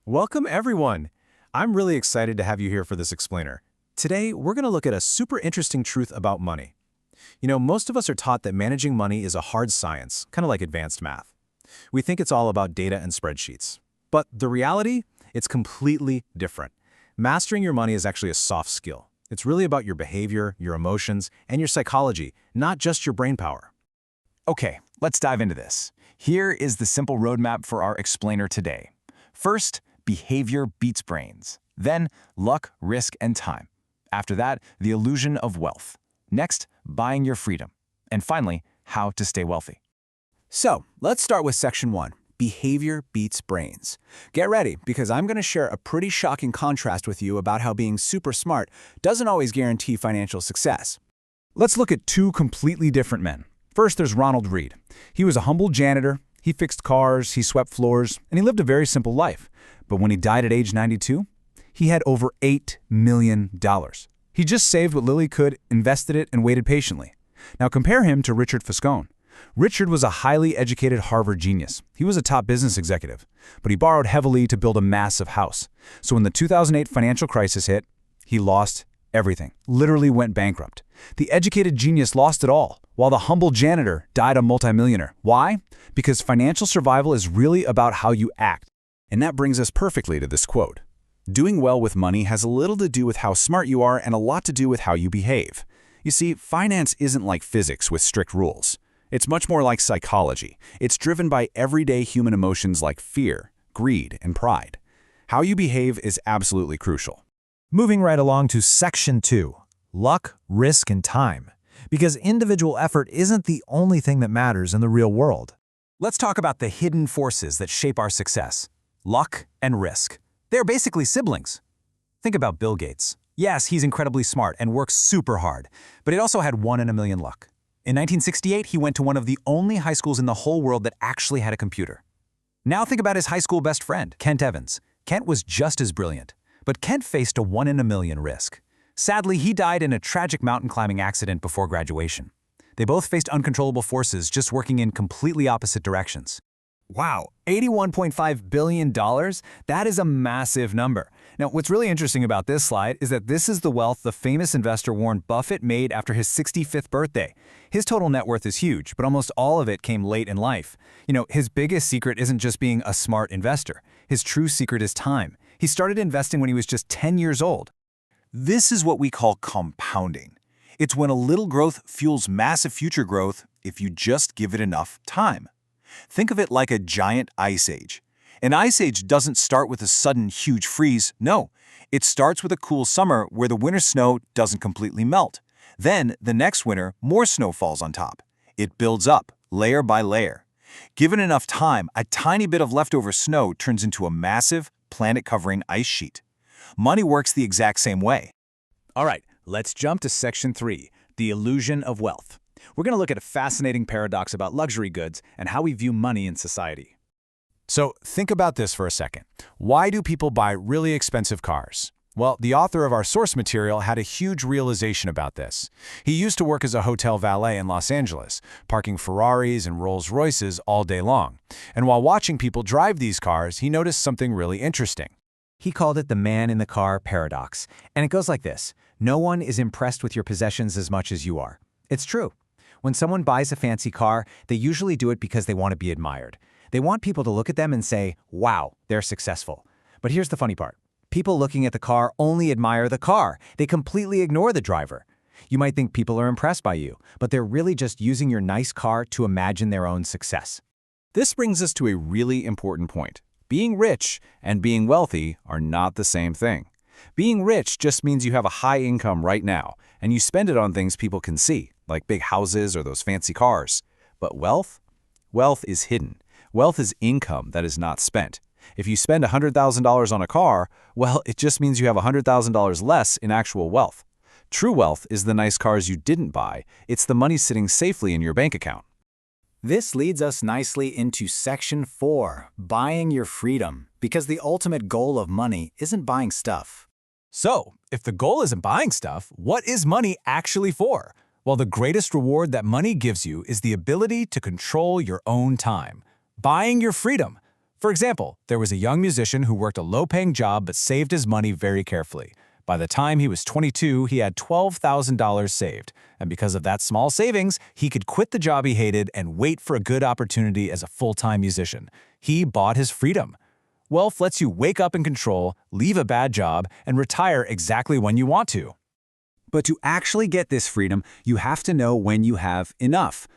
Welcome, everyone. I'm really excited to have you here for this explainer. Today, we're going to look at a super interesting truth about money. Most of us are taught that managing money is a hard science, kind of like advanced math. We think it's all about data and spreadsheets. But the reality, it's completely different. Mastering your money is actually a soft skill. It's really about your behavior, your emotions, and your psychology, not just your brain power. Okay, let's dive into this. Here is the simple roadmap for our explainer today. First, behavior beats brains. Then, luck, risk, and time. After that, the illusion of wealth. Next, buying your freedom. And finally, how to stay wealthy. So, let's start with section 1, behavior beats brains. Get ready, because I'm going to share a pretty shocking contrast with you about how being super smart doesn't always guarantee financial success. Let's look at two completely different men. First, there's Ronald Read. He was a humble janitor, he fixed cars, he swept floors, and he lived a very simple life. But when he died at age 92, he had over $8 million. He just saved what Lily could, invested it, and waited patiently. Now compare him to Richard Fuscone. Richard was a highly educated Harvard genius. He was a top business executive, but he borrowed heavily to build a massive house. So when the 2008 financial crisis hit, he lost everything, literally went bankrupt. The educated genius lost it all, while the humble janitor died a multimillionaire. Why? Because financial survival is really about how you act. And that brings us perfectly to this quote. Doing well with money has a little to do with how smart you are and a lot to do with how you behave. You see, finance isn't like physics with strict rules. It's much more like psychology. It's driven by everyday human emotions like fear, greed, and pride. How you behave is absolutely crucial. Moving right along to section 2, luck, risk, and time. Because individual effort isn't the only thing that matters in the real world. Let's talk about the hidden forces that shape our success. Luck and risk. They're basically siblings. Think about Bill Gates. Yes, he's incredibly smart and works super hard, but he also had 1 in a million luck. In 1968, he went to one of the only high schools in the whole world that actually had a computer. Now think about his high school best friend, Kent Evans. Kent was just as brilliant, but Kent faced a 1 in a million risk. Sadly, he died in a tragic mountain climbing accident before graduation. They both faced uncontrollable forces just working in completely opposite directions. Wow, $81.5 billion? That is a massive number. Now, what's really interesting about this slide is that this is the wealth the famous investor Warren Buffett made after his 65th birthday. His total net worth is huge, but almost all of it came late in life. His biggest secret isn't just being a smart investor. His true secret is time. He started investing when he was just 10 years old. This is what we call compounding. It's when a little growth fuels massive future growth if you just give it enough time. Think of it like a giant ice age. An ice age doesn't start with a sudden huge freeze. No, it starts with a cool summer where the winter snow doesn't completely melt. Then, the next winter, more snow falls on top. It builds up, layer by layer. Given enough time, a tiny bit of leftover snow turns into a massive, planet-covering ice sheet. Money works the exact same way. All right, let's jump to section 3, the illusion of wealth. We're going to look at a fascinating paradox about luxury goods and how we view money in society. So think about this for a second. Why do people buy really expensive cars? Well, the author of our source material had a huge realization about this. He used to work as a hotel valet in Los Angeles, parking Ferraris and Rolls-Royces all day long. And while watching people drive these cars, he noticed something really interesting. He called it the man in the car paradox. And it goes like this. No one is impressed with your possessions as much as you are. It's true. When someone buys a fancy car, they usually do it because they want to be admired. They want people to look at them and say, wow, they're successful. But here's the funny part. People looking at the car only admire the car. They completely ignore the driver. You might think people are impressed by you, but they're really just using your nice car to imagine their own success. This brings us to a really important point. Being rich and being wealthy are not the same thing. Being rich just means you have a high income right now, and you spend it on things people can see, like big houses or those fancy cars. But wealth? Wealth is hidden. Wealth is income that is not spent. If you spend $100,000 on a car, well, it just means you have $100,000 less in actual wealth. True wealth is the nice cars you didn't buy. It's the money sitting safely in your bank account. This leads us nicely into section 4, buying your freedom, because the ultimate goal of money isn't buying stuff. So, if the goal isn't buying stuff, what is money actually for? Well, the greatest reward that money gives you is the ability to control your own time. Buying your freedom. For example, there was a young musician who worked a low-paying job but saved his money very carefully. By the time he was 22, he had $12,000 saved, and because of that small savings, he could quit the job he hated and wait for a good opportunity as a full-time musician. He bought his freedom. Wealth lets you wake up in control, leave a bad job, and retire exactly when you want to. But to actually get this freedom, you have to know when you have enough.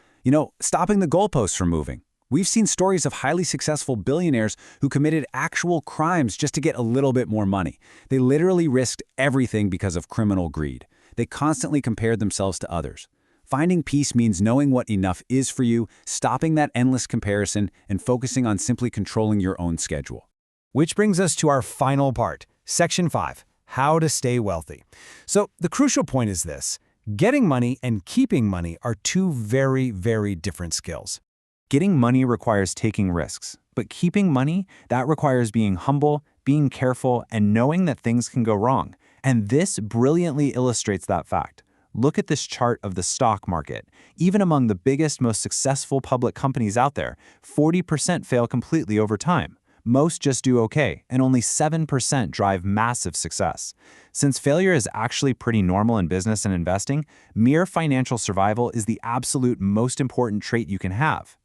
Stopping the goalposts from moving. We've seen stories of highly successful billionaires who committed actual crimes just to get a little bit more money. They literally risked everything because of criminal greed. They constantly compared themselves to others. Finding peace means knowing what enough is for you, stopping that endless comparison, and focusing on simply controlling your own schedule. Which brings us to our final part, Section 5, How to Stay Wealthy. So the crucial point is this: getting money and keeping money are two very, very different skills. Getting money requires taking risks, but keeping money, that requires being humble, being careful, and knowing that things can go wrong. And this brilliantly illustrates that fact. Look at this chart of the stock market. Even among the biggest, most successful public companies out there, 40% fail completely over time. Most just do okay, and only 7% drive massive success. Since failure is actually pretty normal in business and investing, mere financial survival is the absolute most important trait you can have.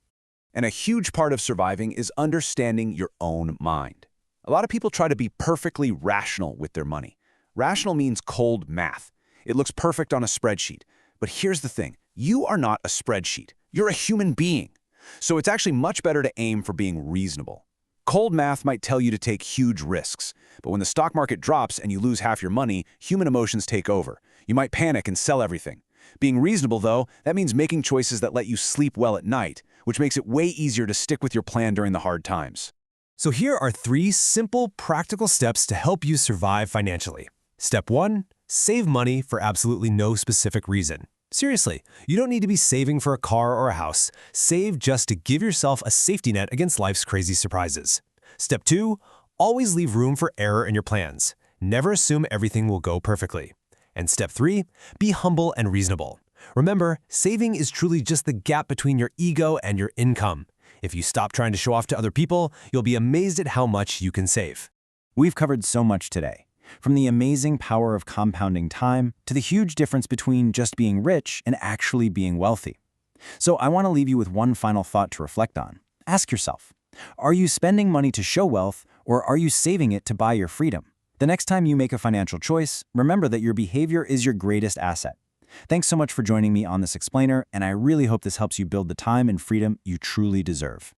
And a huge part of surviving is understanding your own mind. A lot of people try to be perfectly rational with their money. Rational means cold math. It looks perfect on a spreadsheet. But here's the thing, you are not a spreadsheet. You're a human being. So it's actually much better to aim for being reasonable. Cold math might tell you to take huge risks, but when the stock market drops and you lose half your money, human emotions take over. You might panic and sell everything. Being reasonable, though, that means making choices that let you sleep well at night, which makes it way easier to stick with your plan during the hard times. So here are 3 simple, practical steps to help you survive financially. Step 1, save money for absolutely no specific reason. Seriously, you don't need to be saving for a car or a house. Save just to give yourself a safety net against life's crazy surprises. Step 2, always leave room for error in your plans. Never assume everything will go perfectly. And step 3, be humble and reasonable. Remember, saving is truly just the gap between your ego and your income. If you stop trying to show off to other people, you'll be amazed at how much you can save. We've covered so much today, from the amazing power of compounding time to the huge difference between just being rich and actually being wealthy. So I want to leave you with one final thought to reflect on. Ask yourself, are you spending money to show wealth, or are you saving it to buy your freedom? The next time you make a financial choice, remember that your behavior is your greatest asset. Thanks so much for joining me on this explainer, and I really hope this helps you build the time and freedom you truly deserve.